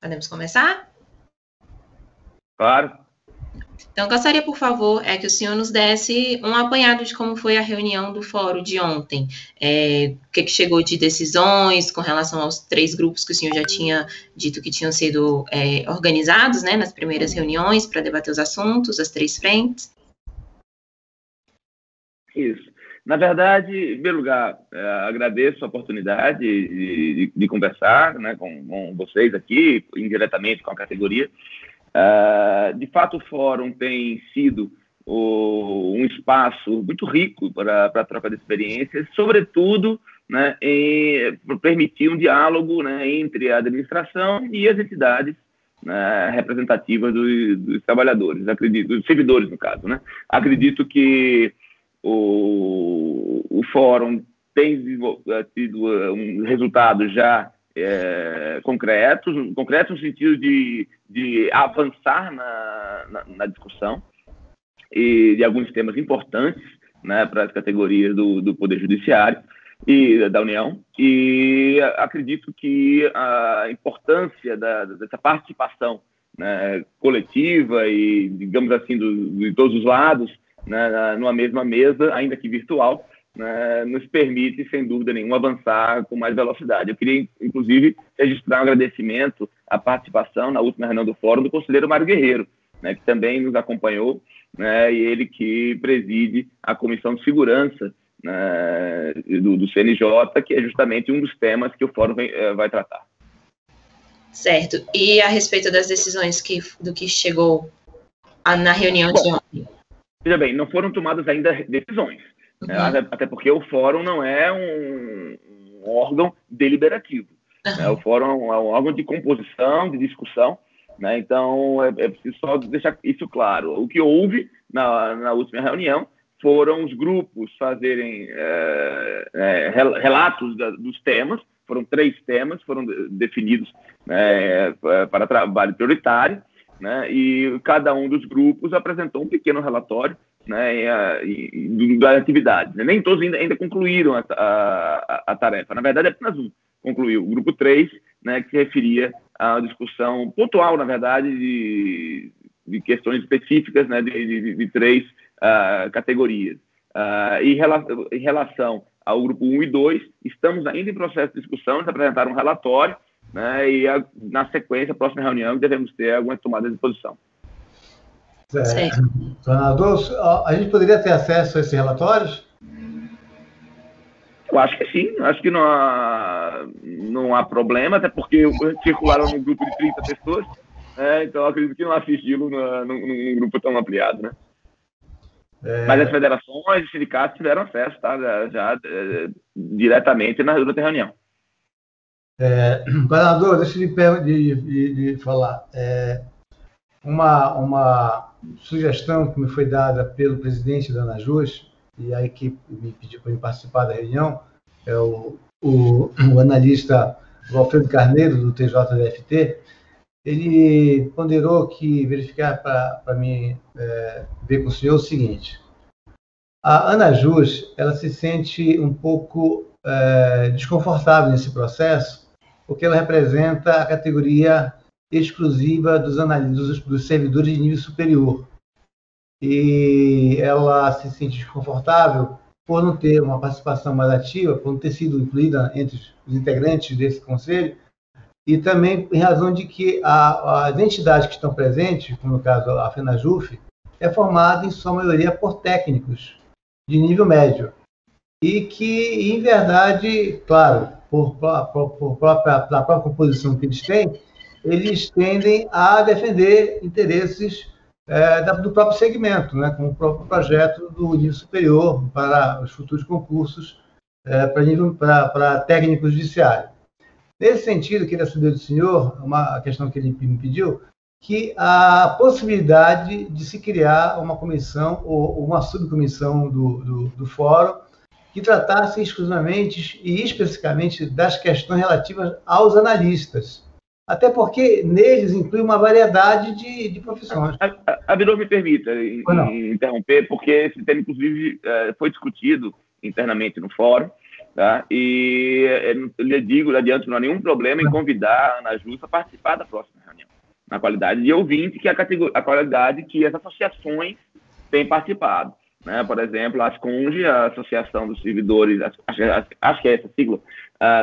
Podemos começar? Claro. Então, gostaria, por favor, que o senhor nos desse um apanhado de como foi a reunião do fórum de ontem. O que chegou de decisões com relação aos 3 grupos que o senhor já tinha dito que tinham sido organizados, né, nas primeiras reuniões para debater os assuntos, as 3 frentes? Isso. Na verdade, em primeiro lugar, agradeço a oportunidade de conversar, né, com vocês aqui, indiretamente com a categoria. De fato, o fórum tem sido um espaço muito rico para a troca de experiências, sobretudo, né, para permitir um diálogo, né, entre a administração e as entidades, né, representativas dos trabalhadores, acredito, dos servidores, no caso, né? Acredito que o fórum tem tido um resultado já concretos no sentido de avançar na discussão e de alguns temas importantes, né, para as categorias do Poder Judiciário e da União, e acredito que a importância dessa participação, né, coletiva e, digamos assim, de todos os lados, né, numa mesma mesa, ainda que virtual, né, nos permite, sem dúvida nenhuma, avançar com mais velocidade. Eu queria, inclusive, registrar um agradecimento à participação na última reunião do fórum do conselheiro Mário Guerreiro, né, que também nos acompanhou, né, e ele que preside a Comissão de Segurança, né, do CNJ, que é justamente um dos temas que o fórum vai tratar. Certo. E a respeito das decisões do que chegou na reunião de ontem? Veja bem, não foram tomadas ainda decisões. Uhum. Até porque o fórum não é um órgão deliberativo. Uhum. Né? O fórum é um órgão de composição, de discussão, né? Então é preciso só deixar isso claro. O que houve na última reunião foram os grupos fazerem relatos dos temas. Foram 3 temas, foram definidos, né, para trabalho prioritário, né? E cada um dos grupos apresentou um pequeno relatório, né, das atividades. Nem todos ainda concluíram a tarefa. Na verdade, apenas um concluiu. O grupo 3, né, que se referia à discussão pontual, na verdade, de questões específicas, né, de 3 categorias. Em relação ao grupo 1 e 2, estamos ainda em processo de discussão, eles apresentaram um relatório, né, e na sequência, a próxima reunião, devemos ter algumas tomadas de posição. Senador, a gente poderia ter acesso a esses relatórios? Eu acho que sim, acho que não há problema, até porque circularam num grupo de 30 pessoas, né, então eu acredito que não assisti-lo num grupo tão ampliado, né? Mas as federações e sindicatos tiveram acesso, tá, já diretamente durante a reunião. Governador, deixa eu lhe falar. Uma sugestão que me foi dada pelo presidente da ANAJUS, e a equipe me pediu para participar da reunião, é o analista Alfredo Carneiro, do TJDFT. Ele ponderou que verificar para mim ver com o senhor o seguinte: a ANAJUS, ela se sente um pouco desconfortável nesse processo, porque ela representa a categoria exclusiva dos servidores de nível superior. E ela se sente desconfortável por não ter uma participação mais ativa, por não ter sido incluída entre os integrantes desse conselho, e também em razão de que as entidades que estão presentes, como no caso a FENAJUF, é formada em sua maioria por técnicos de nível médio. E que, em verdade, claro, pela própria composição que eles têm, eles tendem a defender interesses do próprio segmento, né, como o próprio projeto do nível superior para os futuros concursos para técnico judiciário. Nesse sentido, queria saber do senhor, uma questão que ele me pediu, que a possibilidade de se criar uma comissão ou uma subcomissão do fórum que tratasse exclusivamente e especificamente das questões relativas aos analistas. Até porque neles inclui uma variedade de profissões. Abelô, me permita interromper, porque esse tema, inclusive, foi discutido internamente no fórum, tá? E eu lhe adianto, não há nenhum problema em convidar a Ana Justa a participar da próxima reunião, na qualidade de ouvinte, que é a qualidade que as associações têm participado, né? Por exemplo, a ASCONGE, a Associação dos Servidores, acho que é essa sigla,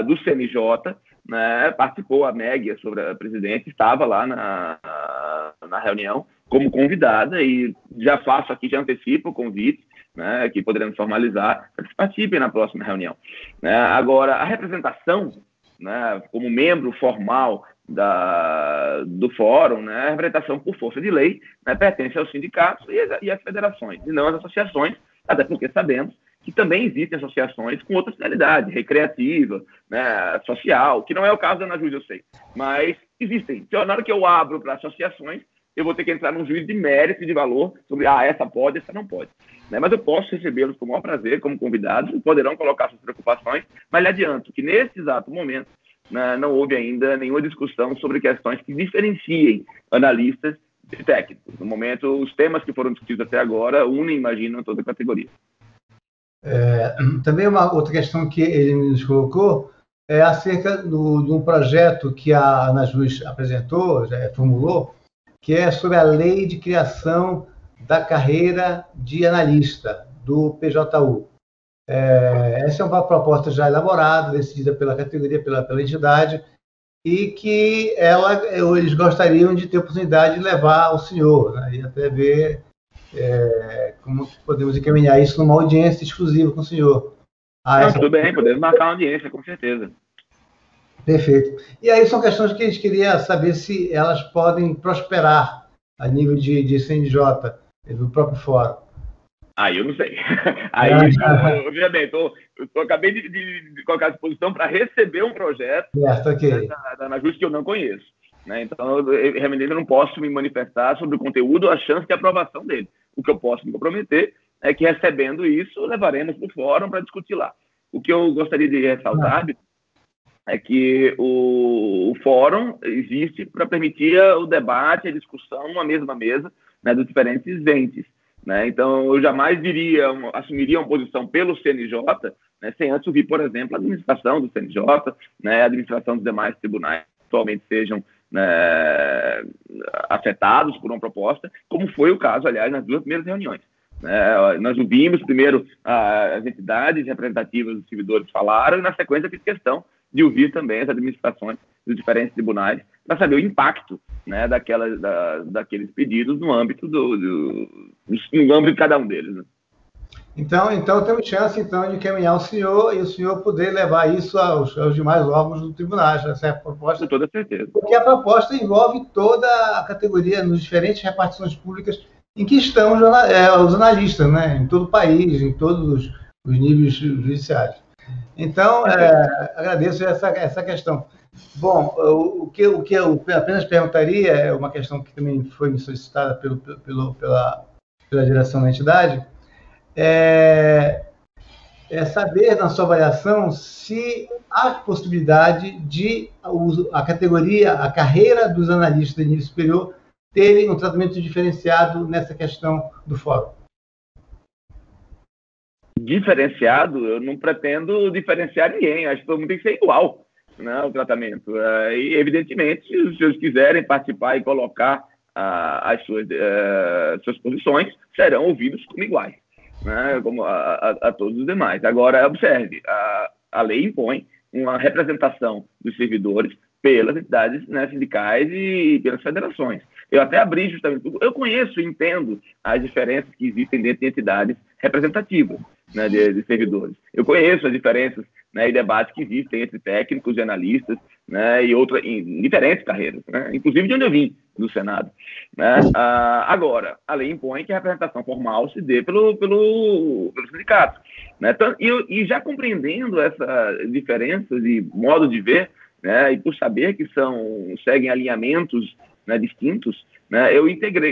do CNJ, né? Participou, a MEG, a presidente, estava lá na reunião como convidada, e já faço aqui, já antecipo o convite, né, que poderemos formalizar, para que participem na próxima reunião. Né? Agora, a representação, né, como membro formal do fórum, né, a representação por força de lei, né, pertence aos sindicatos e às federações, e não às associações, até porque sabemos que também existem associações com outra finalidade, recreativa, né, social, que não é o caso da Ana Júlia, eu sei, mas existem. Então, na hora que eu abro para associações, eu vou ter que entrar num juízo de mérito e de valor sobre, essa pode, essa não pode. Né? Mas eu posso recebê-los com o maior prazer, como convidados, poderão colocar suas preocupações, mas lhe adianto que, nesse exato momento, né, não houve ainda nenhuma discussão sobre questões que diferenciem analistas de técnicos. No momento, os temas que foram discutidos até agora unem, imaginam, toda a categoria. Também uma outra questão que ele nos colocou é acerca de um projeto que a Ana Jus apresentou, formulou, que é sobre a lei de criação da carreira de analista do PJU. Essa é uma proposta já elaborada, decidida pela categoria, pela entidade, e que eles gostariam de ter a oportunidade de levar ao senhor, né, e até ver como podemos encaminhar isso numa audiência exclusiva com o senhor. Tudo bem, podemos marcar uma audiência, com certeza. Perfeito. E aí são questões que a gente queria saber se elas podem prosperar a nível de CNJ, do próprio fórum. Aí eu não sei. Veja bem, eu acabei de colocar à disposição para receber um projeto da Ana Jus que eu não conheço. Né? Então, eu realmente não posso me manifestar sobre o conteúdo ou a chance de aprovação dele. O que eu posso me comprometer é que, recebendo isso, levaremos para o fórum para discutir lá. O que eu gostaria de ressaltar é que o fórum existe para permitir o debate, a discussão numa mesma mesa, né, dos diferentes entes. Né? Então, eu jamais assumiria uma posição pelo CNJ, né, sem antes ouvir, por exemplo, a administração do CNJ, né, a administração dos demais tribunais que atualmente sejam, né, afetados por uma proposta, como foi o caso, aliás, nas duas primeiras reuniões. Nós ouvimos primeiro as entidades representativas dos servidores falaram, e na sequência fiz questão de ouvir também as administrações dos diferentes tribunais para saber o impacto, né, daqueles pedidos no âmbito no âmbito de cada um deles. Né? Então temos chance de encaminhar o senhor e o senhor poder levar isso aos demais órgãos do tribunal. Essa é a proposta. Com toda certeza. Porque a proposta envolve toda a categoria nos diferentes repartições públicas em que estão os analistas, né, em todo o país, em todos os níveis judiciários. Então, agradeço essa questão. Bom, o que eu apenas perguntaria é uma questão que também foi me solicitada pela direção da entidade, é saber, na sua avaliação, se há possibilidade de a carreira dos analistas de nível superior terem um tratamento diferenciado nessa questão do fórum. Diferenciado, eu não pretendo diferenciar ninguém, acho que todo mundo tem que ser igual, né, o tratamento. E, evidentemente, se os senhores quiserem participar e colocar as suas posições, serão ouvidos como iguais, né, como a todos os demais. Agora, observe, a lei impõe uma representação dos servidores pelas entidades, né, sindicais e pelas federações. Eu até abri justamente, eu conheço e entendo as diferenças que existem dentro de entidades representativas, né, de servidores. Eu conheço as diferenças, né, e debates que existem entre técnicos e analistas, né, em diferentes carreiras, né, inclusive de onde eu vim, do Senado. Né. Agora, a lei impõe que a representação formal se dê pelo sindicato. Né, e já compreendendo essas diferenças de modo de ver, né, e por saber que seguem alinhamentos, né, distintos, né, eu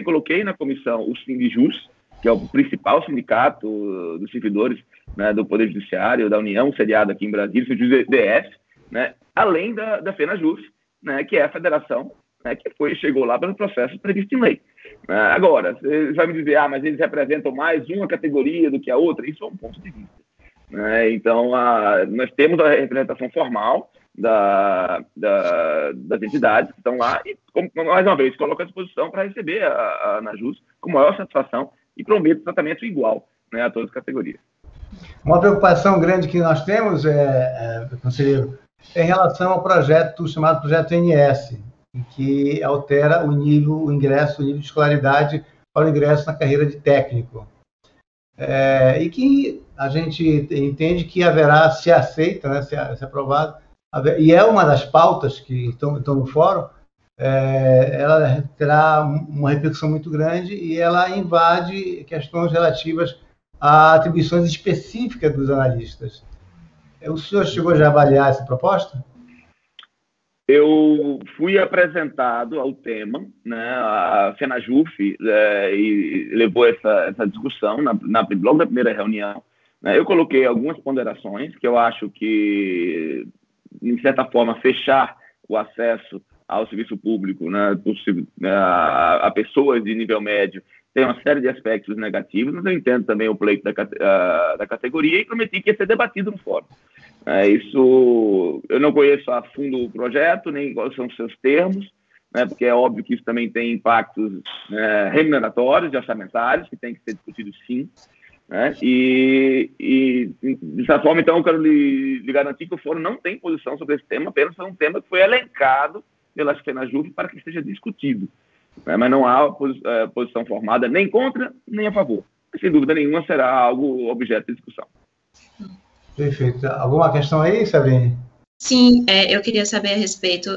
coloquei na comissão o Sindijus, que é o principal sindicato dos servidores, né, do Poder Judiciário, da União, sediado aqui em Brasília, o Sindijus DF, né, além da FENAJUS, né, que é a federação, né, que chegou lá pelo processo previsto em lei. Agora, você vai me dizer, mas eles representam mais uma categoria do que a outra? Isso é um ponto de vista. né? Então, nós temos a representação formal das entidades que estão lá e, mais uma vez, coloco à disposição para receber a Anajus com maior satisfação e prometo tratamento igual, né, a todas as categorias. Uma preocupação grande que nós temos, conselheiro, é em relação ao projeto chamado Projeto NS, que altera o nível de escolaridade para o ingresso na carreira de técnico. E que a gente entende que haverá, se aceita, né, se aprovado, e é uma das pautas que estão no fórum, ela terá uma repercussão muito grande e ela invade questões relativas a atribuições específicas dos analistas. O senhor chegou já a avaliar essa proposta? Eu fui apresentado ao tema, né, a FENAJUF e levou essa discussão logo na primeira reunião. Né, eu coloquei algumas ponderações que eu acho que, de certa forma, fechar o acesso ao serviço público, né, a pessoas de nível médio tem uma série de aspectos negativos, mas eu entendo também o pleito da categoria e prometi que ia ser debatido no fórum. Isso, eu não conheço a fundo o projeto, nem quais são os seus termos, né, porque é óbvio que isso também tem impactos remuneratórios e orçamentários, que tem que ser discutido sim. Né, e, de certa forma, então, eu quero lhe garantir que o fórum não tem posição sobre esse tema, apenas foi um tema que foi elencado pela FENAJUF para que seja discutido. Né, mas não há posição formada nem contra, nem a favor. Sem dúvida nenhuma, será algo objeto de discussão. Perfeito. Alguma questão aí, Sabrina? Sim, eu queria saber a respeito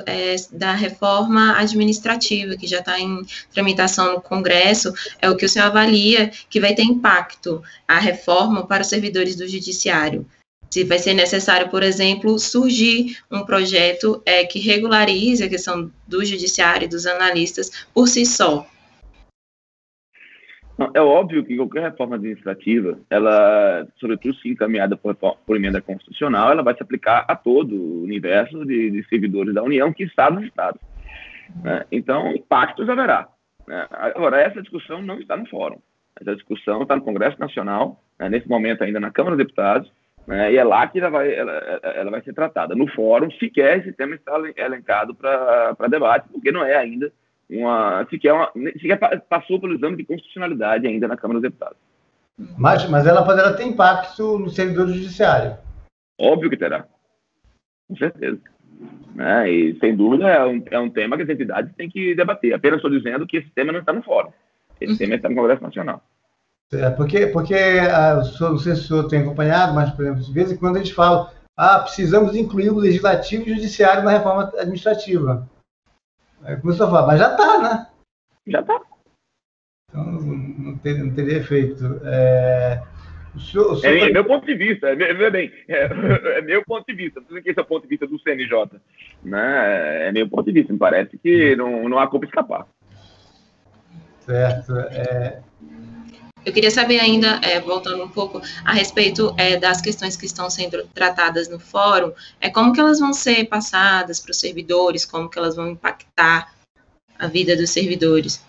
da reforma administrativa, que já está em tramitação no Congresso, é o que o senhor avalia que vai ter impacto a reforma para os servidores do Judiciário. Se vai ser necessário, por exemplo, surgir um projeto que regularize a questão do Judiciário e dos analistas por si só. É óbvio que qualquer reforma administrativa, ela, sobretudo se encaminhada por emenda constitucional, ela vai se aplicar a todo o universo de servidores da União, que está nos estados. Né? Então, impactos haverá. Né? Agora, essa discussão não está no fórum. Essa discussão está no Congresso Nacional, né? Nesse momento ainda na Câmara dos Deputados, né? E é lá que ela vai ser tratada. No fórum, sequer esse tema está elencado para debate, porque não é ainda sequer passou pelo exame de constitucionalidade ainda na Câmara dos Deputados. Mas ela poderá ter impacto no servidor judiciário. Óbvio que terá. Com certeza. Né? E, sem dúvida, é um tema que as entidades têm que debater. Apenas estou dizendo que esse tema não está no fórum. Esse tema está no Congresso Nacional. Porque não sei se o senhor tem acompanhado, mas, por exemplo, de vez em quando eles falam precisamos incluir o legislativo e o judiciário na reforma administrativa. Aí começou a falar, mas já está, né? Já está. Então, não teria efeito. É meu ponto de vista, é meu ponto de vista. Não sei que esse é o ponto de vista do CNJ. Né? É meu ponto de vista. Me parece que não há como escapar. Certo. Eu queria saber ainda, voltando um pouco, a respeito das questões que estão sendo tratadas no fórum, como que elas vão ser passadas para os servidores, como que elas vão impactar a vida dos servidores?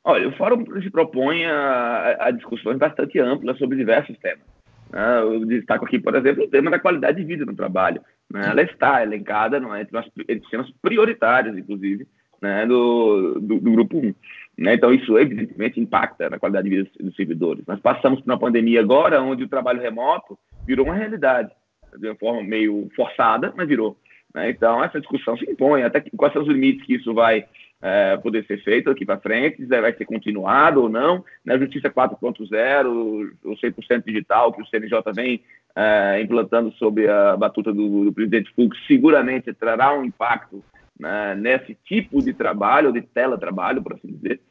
Olha, o fórum se propõe a discussões bastante amplas sobre diversos temas. Né? Eu destaco aqui, por exemplo, o tema da qualidade de vida no trabalho. Né? Ela está elencada entre os temas prioritários, inclusive, né, do Grupo 1. Né? Então, isso, evidentemente, impacta na qualidade de vida dos servidores. Nós passamos por uma pandemia agora, onde o trabalho remoto virou uma realidade, de uma forma meio forçada, mas virou. Né? Então, essa discussão se impõe, até quais são os limites que isso vai poder ser feito aqui para frente, se vai ser continuado ou não. Na Justiça 4.0, o 100% digital, que o CNJ vem implantando sob a batuta do presidente Fux, seguramente trará um impacto nesse tipo de trabalho, ou de teletrabalho, por assim dizer.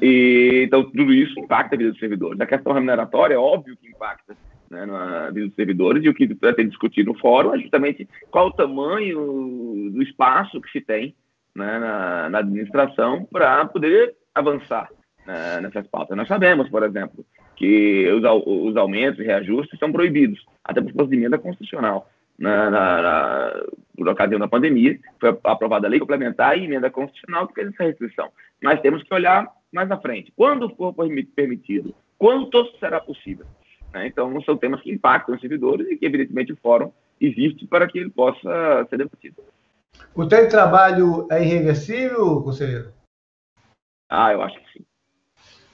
Então, tudo isso impacta a vida dos servidores. A questão remuneratória é óbvio que impacta, né, na vida dos servidores, e o que pretende discutir no fórum é justamente qual o tamanho do espaço que se tem, né, na administração para poder avançar nessas pautas. Nós sabemos, por exemplo, que os aumentos e reajustes são proibidos, até por força de emenda constitucional. Por ocasião da pandemia, foi aprovada a lei complementar e emenda constitucional que fez essa restrição. Mas temos que olhar mais à frente. Quando for permitido, quanto será possível? né? Então, são temas que impactam os servidores e que, evidentemente, o fórum existe para que ele possa ser debatido. O teletrabalho é irreversível, conselheiro? Eu acho que sim.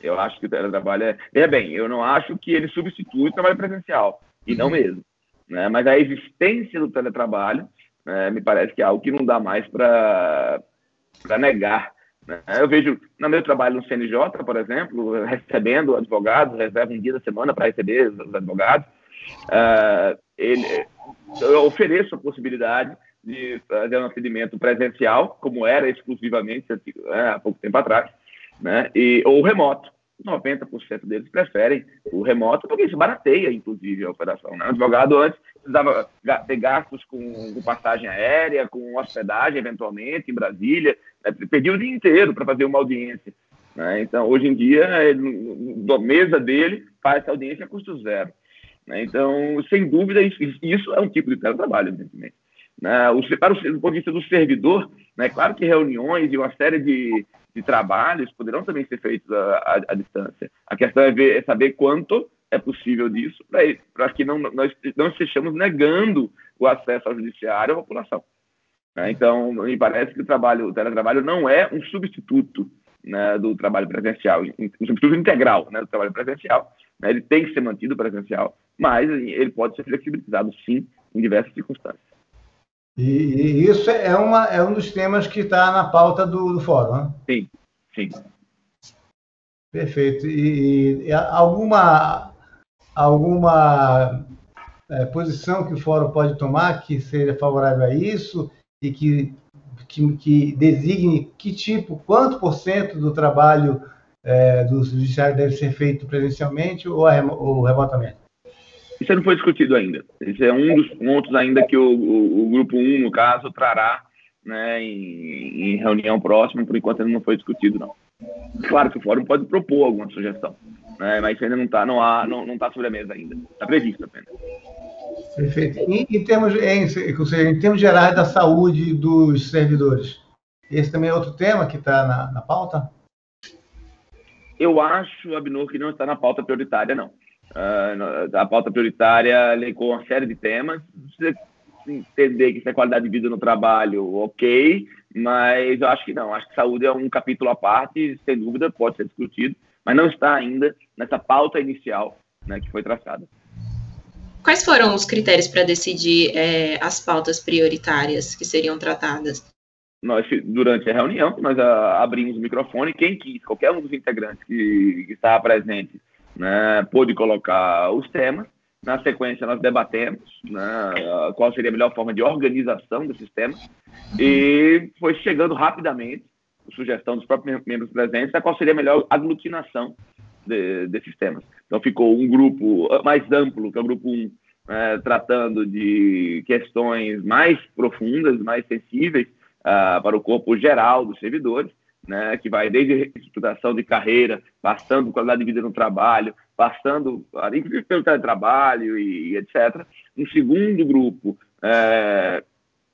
Eu acho que o teletrabalho é... Veja bem, eu não acho que ele substitui o trabalho presencial, e não mesmo, né? Mas a existência do teletrabalho, né, me parece que é algo que não dá mais para negar, né? Eu vejo no meu trabalho no CNJ, por exemplo, recebendo advogados, reserva um dia da semana para receber os advogados. Eu ofereço a possibilidade de fazer um atendimento presencial, como era exclusivamente há pouco tempo atrás, né? Ou remoto. 90% deles preferem o remoto, porque isso barateia, inclusive, a operação, né? O advogado antes precisava ter gastos com passagem aérea, com hospedagem, eventualmente, em Brasília, né? Perdia o dia inteiro para fazer uma audiência, né? Então, hoje em dia, da mesa dele, faz essa audiência a custo zero, né? Então, sem dúvida, isso é um tipo de teletrabalho, evidentemente, né? Do ponto de vista do servidor, né? Claro que reuniões e uma série de trabalhos poderão também ser feitos à distância. A questão é saber quanto é possível disso para que nós não estejamos negando o acesso ao judiciário à população, né? Então, me parece que o teletrabalho não é um substituto, né, do trabalho presencial, um substituto integral, né, do trabalho presencial, né? Ele tem que ser mantido presencial, mas ele pode ser flexibilizado, sim, em diversas circunstâncias. E isso é um dos temas que está na pauta do fórum, né? Sim, sim. Perfeito. E alguma posição que o fórum pode tomar que seja favorável a isso e que designe quanto por cento do trabalho do judiciário deve ser feito presencialmente ou remotamente? Isso não foi discutido ainda. Esse é um dos pontos ainda que o Grupo 1, no caso, trará, né, em reunião próxima. Por enquanto, ainda não foi discutido, não. Claro que o fórum pode propor alguma sugestão, né, mas isso ainda não está sobre a mesa ainda. Está previsto apenas. Perfeito. Em termos gerais da saúde dos servidores, esse também é outro tema que está na pauta? Eu acho, Abinur, que não está na pauta prioritária, não. A pauta prioritária elencou uma série de temas. Você entender que isso é qualidade de vida no trabalho, ok, mas eu acho que não. Acho que saúde é um capítulo à parte, sem dúvida, pode ser discutido, mas não está ainda nessa pauta inicial, né, que foi traçada. Quais foram os critérios para decidir as pautas prioritárias que seriam tratadas? Durante a reunião, nós abrimos o microfone, quem quis, qualquer um dos integrantes que estava presente, né, pôde colocar os temas. Na sequência, nós debatemos, né, qual seria a melhor forma de organização desses temas, e foi chegando rapidamente a sugestão dos próprios membros presentes a qual seria a melhor aglutinação desses temas. Então, ficou um grupo mais amplo, que é o grupo 1, tratando de questões mais profundas, mais sensíveis para o corpo geral dos servidores, né, que vai desde reestruturação de carreira, passando por qualidade de vida no trabalho, passando, inclusive, pelo teletrabalho e etc. Um segundo grupo,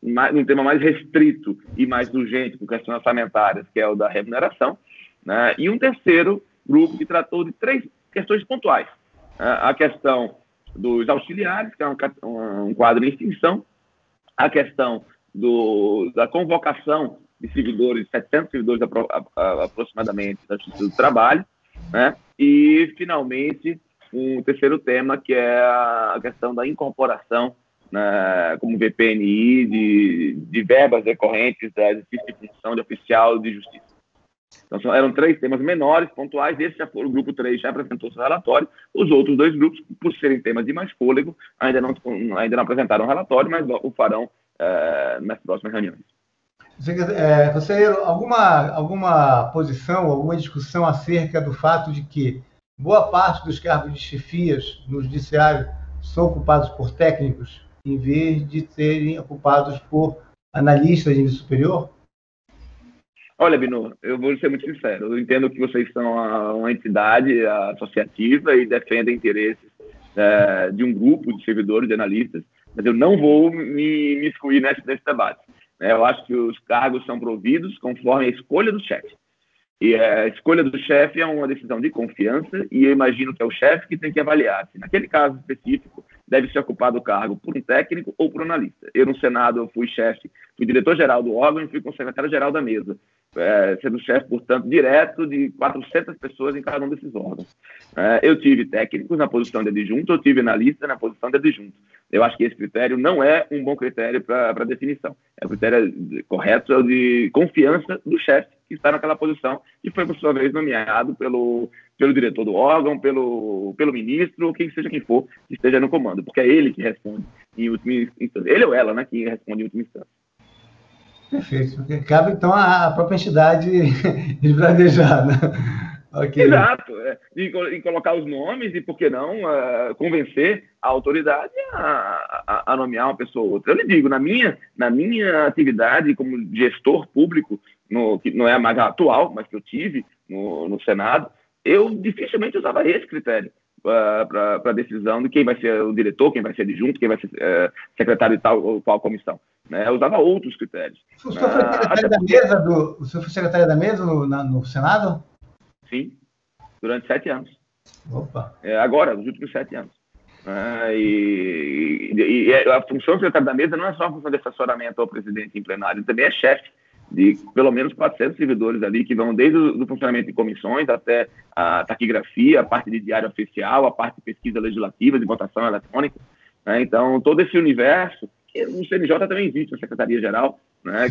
um tema mais restrito e mais urgente, com questões orçamentárias, que é o da remuneração, né, e um terceiro grupo que tratou de 3 questões pontuais. A questão dos auxiliares, que é um quadro em extinção, a questão da convocação de servidores, 700 servidores aproximadamente da Justiça do Trabalho, né? E, finalmente, um terceiro tema, que é a questão da incorporação, né, como VPNI, de verbas decorrentes da exercício de função de oficial de justiça. Então, eram 3 temas menores, pontuais. Esse já foi o grupo 3, já apresentou seu relatório. Os outros 2 grupos, por serem temas de mais fôlego, ainda não apresentaram relatório, mas o farão nas próximas reuniões. Conselheiro, alguma posição, alguma discussão acerca do fato de que boa parte dos cargos de chefias no judiciário são ocupados por técnicos, em vez de serem ocupados por analistas de nível superior? Olha, Binu, eu vou ser muito sincero. Eu entendo que vocês são uma entidade associativa e defendem interesses de um grupo de servidores, de analistas, mas eu não vou me excluir nesse debate. Eu acho que os cargos são providos conforme a escolha do chefe. E a escolha do chefe é uma decisão de confiança e eu imagino que é o chefe que tem que avaliar se, naquele caso específico, deve ser ocupado o cargo por um técnico ou por um analista. Eu, no Senado, eu fui chefe, fui diretor-geral do órgão e fui secretário-geral da mesa, sendo chefe, portanto, direto de 400 pessoas em cada um desses órgãos. Eu tive técnicos na posição de adjunto, eu tive analista na posição de adjunto. Eu acho que esse critério não é um bom critério para definição. O critério correto é o de confiança do chefe que está naquela posição e foi, por sua vez, nomeado pelo diretor do órgão, pelo ministro, ou quem seja quem for que esteja no comando, porque é ele que responde em última instância. Ele ou ela, né, que responde em última instância. Perfeito. Porque cabe, então, a própria entidade de planejar, né? Okay. Exato. E colocar os nomes e, por que não, convencer a autoridade a nomear uma pessoa ou outra. Eu lhe digo, na minha atividade como gestor público, que não é a mais atual, mas que eu tive no Senado, eu dificilmente usava esse critério para a decisão de quem vai ser o diretor, quem vai ser adjunto, quem vai ser secretário de tal ou qual comissão. Né? Eu usava outros critérios. O senhor foi secretário da mesa no Senado? Sim, durante 7 anos. Opa. Agora, nos últimos 7 anos. E a função do secretário da mesa não é só a função de assessoramento ao presidente em plenário, ele também é chefe de pelo menos 400 servidores ali, que vão desde o funcionamento de comissões até a taquigrafia, a parte de diário oficial, a parte de pesquisa legislativa, de votação eletrônica. Então, todo esse universo, que no CNJ também existe uma secretaria-geral,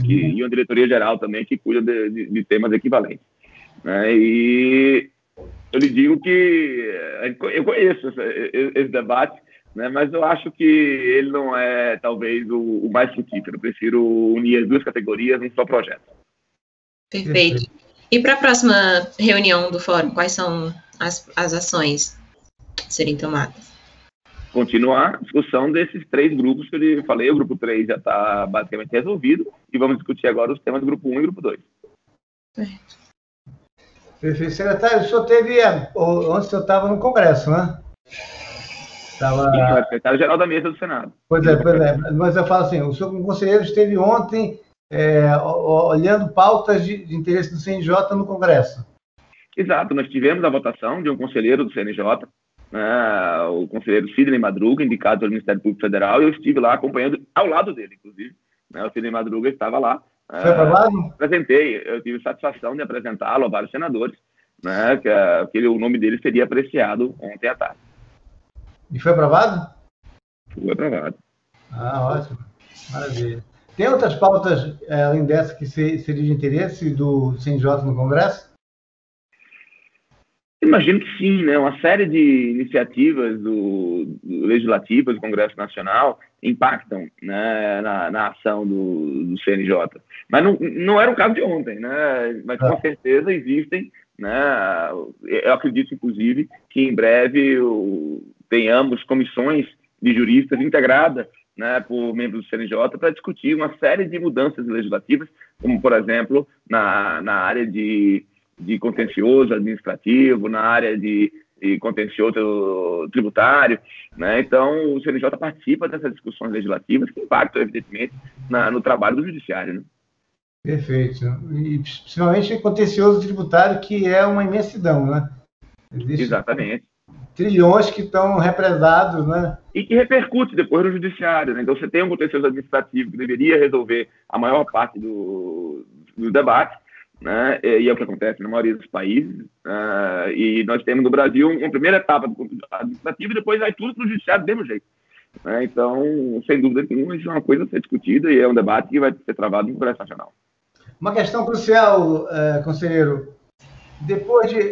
e uma diretoria-geral também, que cuida de temas equivalentes. E eu lhe digo que eu conheço esse debate, mas eu acho que ele não é, talvez, o mais frutífero. Eu prefiro unir as duas categorias em um só projeto. Perfeito. E para a próxima reunião do fórum, quais são as ações a serem tomadas? Continuar a discussão desses 3 grupos que eu lhe falei. O grupo 3 já está basicamente resolvido e vamos discutir agora os temas do grupo 1 e grupo 2. Certo. Perfeito. Secretário, o senhor teve, onde o senhor estava no Congresso, né? Secretário-geral da mesa do Senado. Pois é. Mas eu falo assim, o senhor como conselheiro esteve ontem olhando pautas de interesse do CNJ no Congresso. Exato. Nós tivemos a votação de um conselheiro do CNJ, o conselheiro Sidney Madruga, indicado pelo Ministério Público Federal, e eu estive lá acompanhando ao lado dele, inclusive. O Sidney Madruga estava lá. Foi aprovado? Apresentei, eu tive satisfação de apresentá-lo a vários senadores, que o nome dele seria apreciado ontem à tarde. E foi aprovado? Foi aprovado. Ótimo. Maravilha. Tem outras pautas, além dessa, que seria de interesse do CNJ no Congresso? Imagino que sim, uma série de iniciativas legislativas do Congresso Nacional impactam na ação do CNJ. Mas não era o caso de ontem, mas com certeza existem, eu acredito, inclusive, que em breve tenhamos comissões de juristas integradas por membros do CNJ para discutir uma série de mudanças legislativas, como, por exemplo, na área de contencioso administrativo, na área de contencioso tributário. Então, o CNJ participa dessas discussões legislativas que impactam, evidentemente, no trabalho do judiciário. Perfeito. E, principalmente, contencioso tributário, que é uma imensidão, Exatamente. Trilhões que estão represados, E que repercute depois no judiciário. Então, você tem um contencioso administrativo que deveria resolver a maior parte do debate, e é o que acontece na maioria dos países, e nós temos no Brasil uma primeira etapa administrativa e depois vai tudo para o judiciário do mesmo jeito. Então, sem dúvida nenhuma, isso é uma coisa a ser discutida e é um debate que vai ser travado no Congresso Nacional. Uma questão crucial, conselheiro,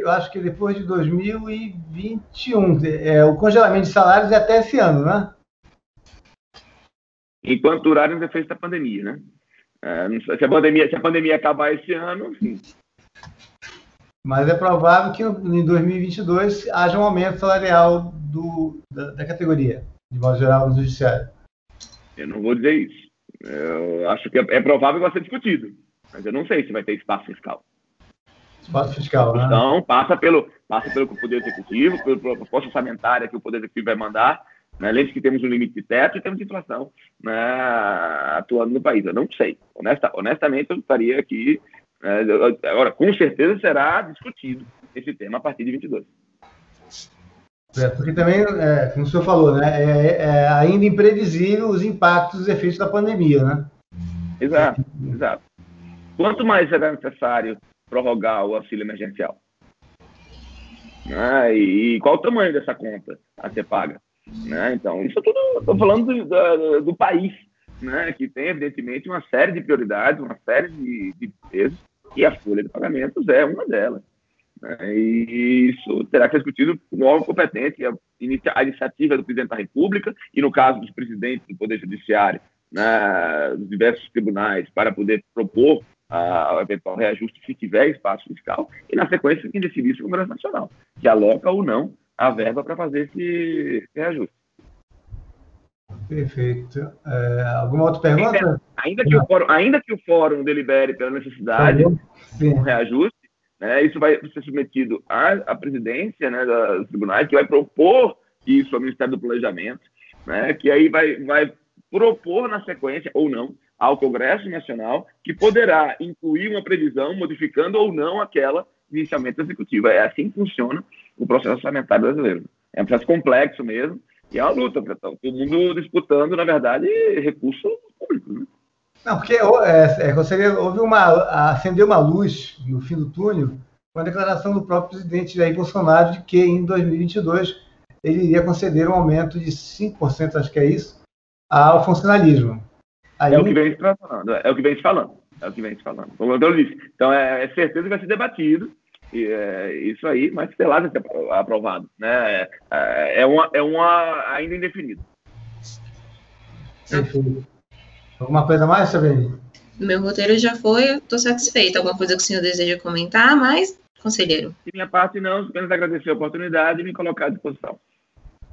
eu acho que depois de 2021, o congelamento de salários é até esse ano, Enquanto durarem os efeitos da pandemia, Se a pandemia acabar esse ano, sim. Mas é provável que em 2022 haja um aumento salarial da categoria, de modo geral, no judiciário. Eu não vou dizer isso. Eu acho que é provável que vai ser discutido, mas eu não sei se vai ter espaço fiscal. Espaço fiscal, Então, passa pelo Poder Executivo, pela proposta orçamentária que o Poder Executivo vai mandar, além de que temos um limite de teto e temos inflação atuando no país. Eu não sei. Honestamente, eu estaria aqui Agora, com certeza será discutido esse tema a partir de 22. Porque também, como o senhor falou, né, é ainda imprevisível os impactos, os efeitos da pandemia, né? Exato. Quanto mais será necessário prorrogar o auxílio emergencial? E qual o tamanho dessa conta a ser paga? Então, isso tudo, estou falando do país, que tem, evidentemente, uma série de prioridades, uma série de despesas, e a folha de pagamentos é uma delas. E isso terá que ser discutido com o órgão competente, a iniciativa do presidente da República, e no caso dos presidentes do Poder Judiciário, dos diversos tribunais, para poder propor o eventual reajuste se tiver espaço fiscal, e na sequência quem decidir isso é o Congresso Nacional, que aloca ou não a verba para fazer esse reajuste. Perfeito. Alguma outra pergunta? Ainda que o fórum delibere pela necessidade de um reajuste, isso vai ser submetido à presidência dos tribunais, que vai propor isso ao Ministério do Planejamento, que aí vai propor na sequência, ou não, ao Congresso Nacional, que poderá incluir uma previsão modificando ou não aquela inicialmente executiva. É assim que funciona o processo orçamentário brasileiro. É um processo complexo mesmo, e é uma luta, para todo mundo disputando, na verdade, recursos públicos. Né? Não, porque acendeu uma luz no fim do túnel com a declaração do próprio presidente Jair Bolsonaro de que em 2022 ele iria conceder um aumento de 5%, acho que é isso, ao funcionalismo. É o que vem se falando. Como eu disse. Então, é certeza que vai ser debatido, isso aí, mas sei lá se é aprovado. Ainda indefinido. Alguma coisa mais, Sabrina? Meu roteiro já foi, eu estou satisfeita. Alguma coisa que o senhor deseja comentar mais, conselheiro? De minha parte, não, apenas agradecer a oportunidade e me colocar à disposição.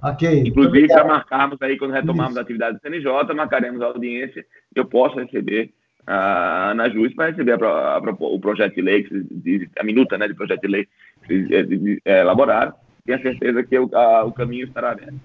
Ok. Inclusive, para marcarmos aí, quando retomarmos a atividade do CNJ, marcaremos a audiência, eu posso receber a Ana Júlia para receber o projeto de lei, a minuta de projeto de lei elaborado. Tenho certeza que o caminho estará aberto.